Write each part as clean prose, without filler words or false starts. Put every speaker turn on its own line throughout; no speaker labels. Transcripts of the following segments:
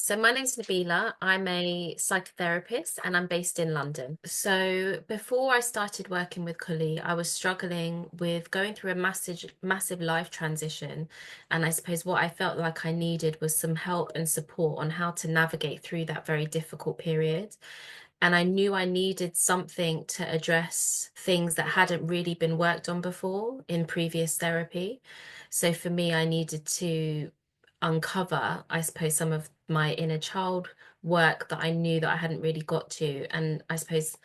So my name's Nabila. I'm a psychotherapist and I'm based in London. So before I started working with Cully, I was struggling with going through a massive life transition. And I suppose what I felt like I needed was some help and support on how to navigate through that very difficult period. And I knew I needed something to address things that hadn't really been worked on before in previous therapy. So for me, I needed to uncover, I suppose, some of my inner child work that I knew that I hadn't really got to. And I suppose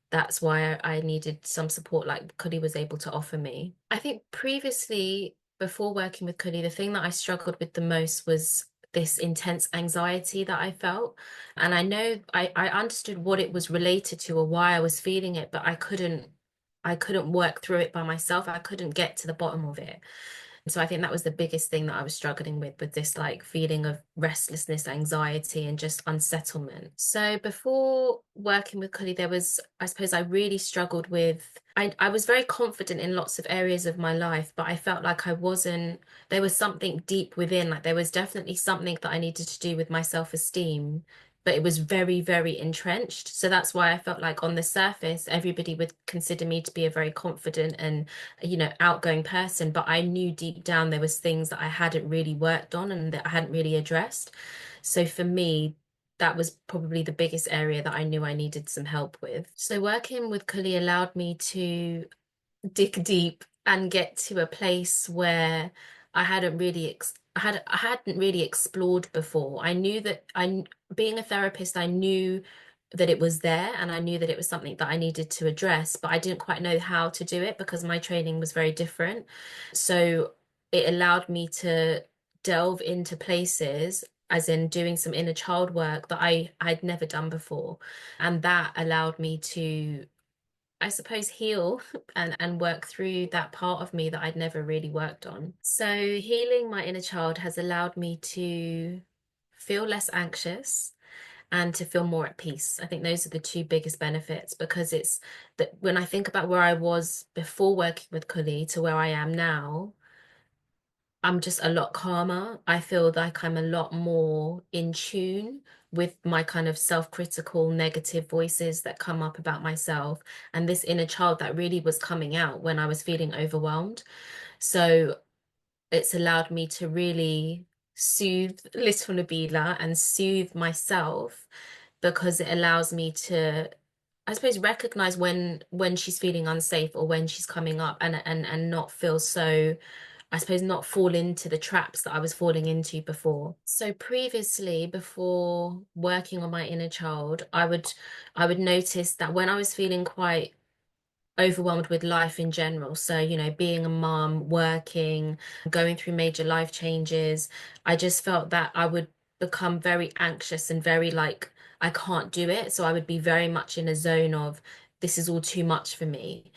that's why I needed some support like Cuddy was able to offer me. I think previously, before working with Cuddy, the thing that I struggled with the most was this intense anxiety that I felt. And I know I understood what it was related to or why I was feeling it, but I couldn't work through it by myself. I couldn't get to the bottom of it. So I think that was the biggest thing that I was struggling with this like feeling of restlessness, anxiety, and just unsettlement. So before working with Cully, I suppose I really struggled with, I was very confident in lots of areas of my life, but I felt like there was something deep within, like there was definitely something that I needed to do with my self-esteem, but it was very, very entrenched. So that's why I felt like on the surface, everybody would consider me to be a very confident and outgoing person, but I knew deep down there was things that I hadn't really worked on and that I hadn't really addressed. So for me, that was probably the biggest area that I knew I needed some help with. So working with Kuli allowed me to dig deep and get to a place where I hadn't really explored before. I knew that being a therapist, I knew that it was there and I knew that it was something that I needed to address, but I didn't quite know how to do it because my training was very different. So it allowed me to delve into places, as in doing some inner child work that I'd never done before. And that allowed me to, I suppose, heal and work through that part of me that I'd never really worked on. So healing my inner child has allowed me to feel less anxious and to feel more at peace. I think those are the two biggest benefits because it's that when I think about where I was before working with Cully to where I am now, I'm just a lot calmer. I feel like I'm a lot more in tune with my kind of self-critical negative voices that come up about myself and this inner child that really was coming out when I was feeling overwhelmed. So it's allowed me to really soothe little Nabila and soothe myself because it allows me to, I suppose, recognize when she's feeling unsafe or when she's coming up and not feel so, I suppose, not fall into the traps that I was falling into before. So previously, before working on my inner child, I would notice that when I was feeling quite overwhelmed with life in general. So, being a mom, working, going through major life changes, I just felt that I would become very anxious and very like, I can't do it. So I would be very much in a zone of this is all too much for me.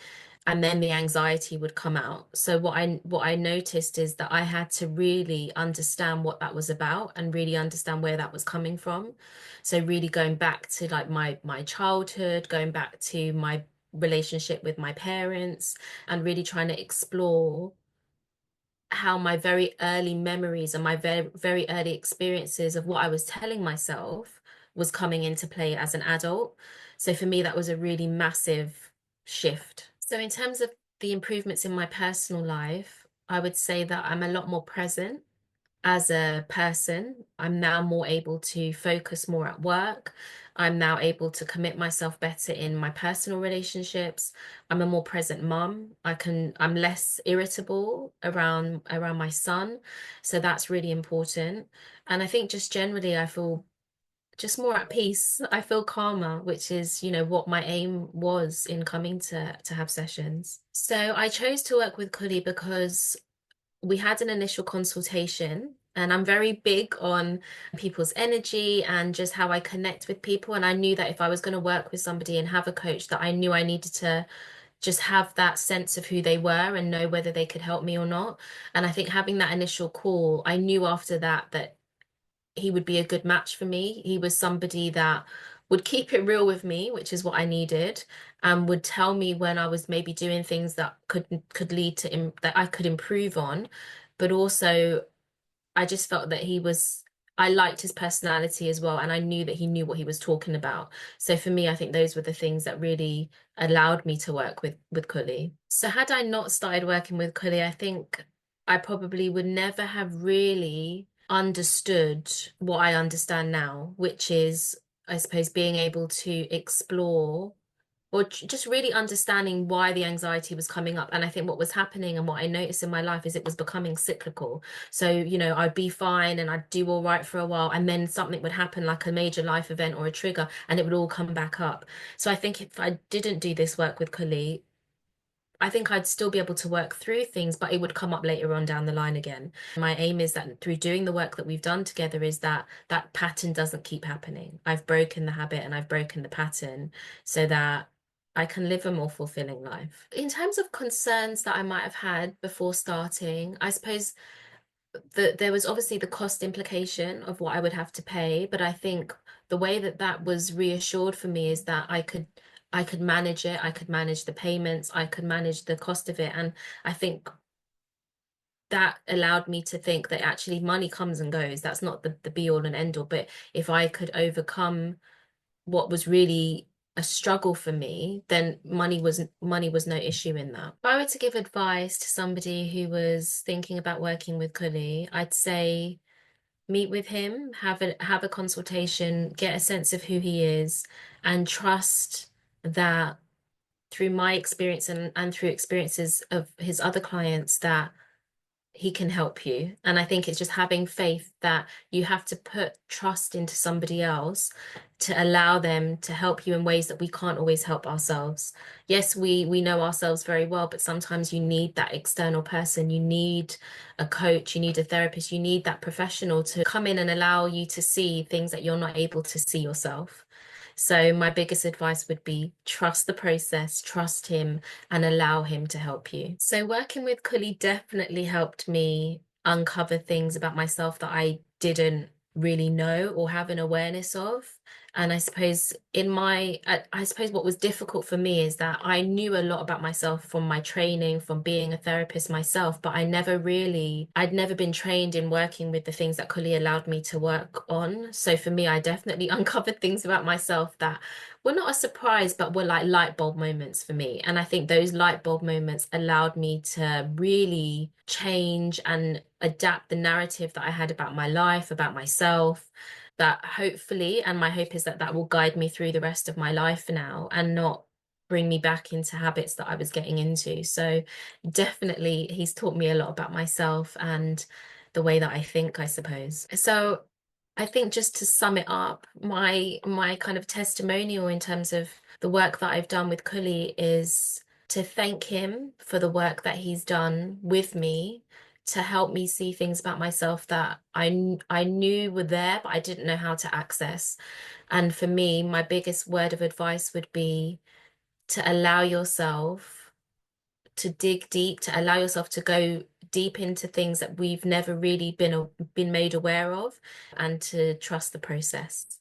And then the anxiety would come out. So what I noticed is that I had to really understand what that was about and really understand where that was coming from. So really going back to like my childhood, going back to my relationship with my parents and really trying to explore how my very early memories and my very early experiences of what I was telling myself was coming into play as an adult. So for me, that was a really massive shift. So in terms of the improvements in my personal life, I would say that I'm a lot more present as a person. I'm now more able to focus more at work. I'm now able to commit myself better in my personal relationships. I'm a more present mum. I'm less irritable around my son. So that's really important. And I think just generally I feel just more at peace. I feel calmer, which is, what my aim was in coming to have sessions. So I chose to work with Cully because we had an initial consultation and I'm very big on people's energy and just how I connect with people. And I knew that if I was going to work with somebody and have a coach, that I knew I needed to just have that sense of who they were and know whether they could help me or not. And I think having that initial call, I knew after that he would be a good match for me. He was somebody that would keep it real with me, which is what I needed, and would tell me when I was maybe doing things that could lead to that I could improve on. But also, I just felt that I liked his personality as well, and I knew that he knew what he was talking about. So for me, I think those were the things that really allowed me to work with Cully. So had I not started working with Cully, I think I probably would never have really understood what I understand now, which is, I suppose, being able to explore or just really understanding why the anxiety was coming up. And I think what was happening and what I noticed in my life is it was becoming cyclical. So, I'd be fine and I'd do all right for a while, and then something would happen, like a major life event or a trigger, and it would all come back up. So I think if I didn't do this work with Kali, I think I'd still be able to work through things, but it would come up later on down the line again. My aim is that through doing the work that we've done together is that that pattern doesn't keep happening. I've broken the habit and I've broken the pattern so that I can live a more fulfilling life. In terms of concerns that I might have had before starting, I suppose there was obviously the cost implication of what I would have to pay, but I think the way that that was reassured for me is that I could manage it, I could manage the payments, I could manage the cost of it. And I think that allowed me to think that actually money comes and goes. That's not the be all and end all. But if I could overcome what was really a struggle for me, then money was no issue in that. If I were to give advice to somebody who was thinking about working with Kuli, I'd say meet with him, have a consultation, get a sense of who he is, and trust that through my experience and through experiences of his other clients that he can help you. And I think it's just having faith that you have to put trust into somebody else to allow them to help you in ways that we can't always help ourselves. Yes, we know ourselves very well, but sometimes you need that external person. You need a coach, you need a therapist, you need that professional to come in and allow you to see things that you're not able to see yourself. So my biggest advice would be trust the process, trust him, and allow him to help you. So working with Kuli definitely helped me uncover things about myself that I didn't really know or have an awareness of. And I suppose I suppose what was difficult for me is that I knew a lot about myself from my training, from being a therapist myself, but I'd never been trained in working with the things that Kuli allowed me to work on. So for me, I definitely uncovered things about myself that were not a surprise, but were like light bulb moments for me. And I think those light bulb moments allowed me to really change and adapt the narrative that I had about my life, about myself. That hopefully, and my hope is that that will guide me through the rest of my life now and not bring me back into habits that I was getting into. So definitely, he's taught me a lot about myself and the way that I think, I suppose. So I think just to sum it up, my kind of testimonial in terms of the work that I've done with Kuli is to thank him for the work that he's done with me to help me see things about myself that I knew were there, but I didn't know how to access. And for me, my biggest word of advice would be to allow yourself to dig deep, to allow yourself to go deep into things that we've never really been made aware of, and to trust the process.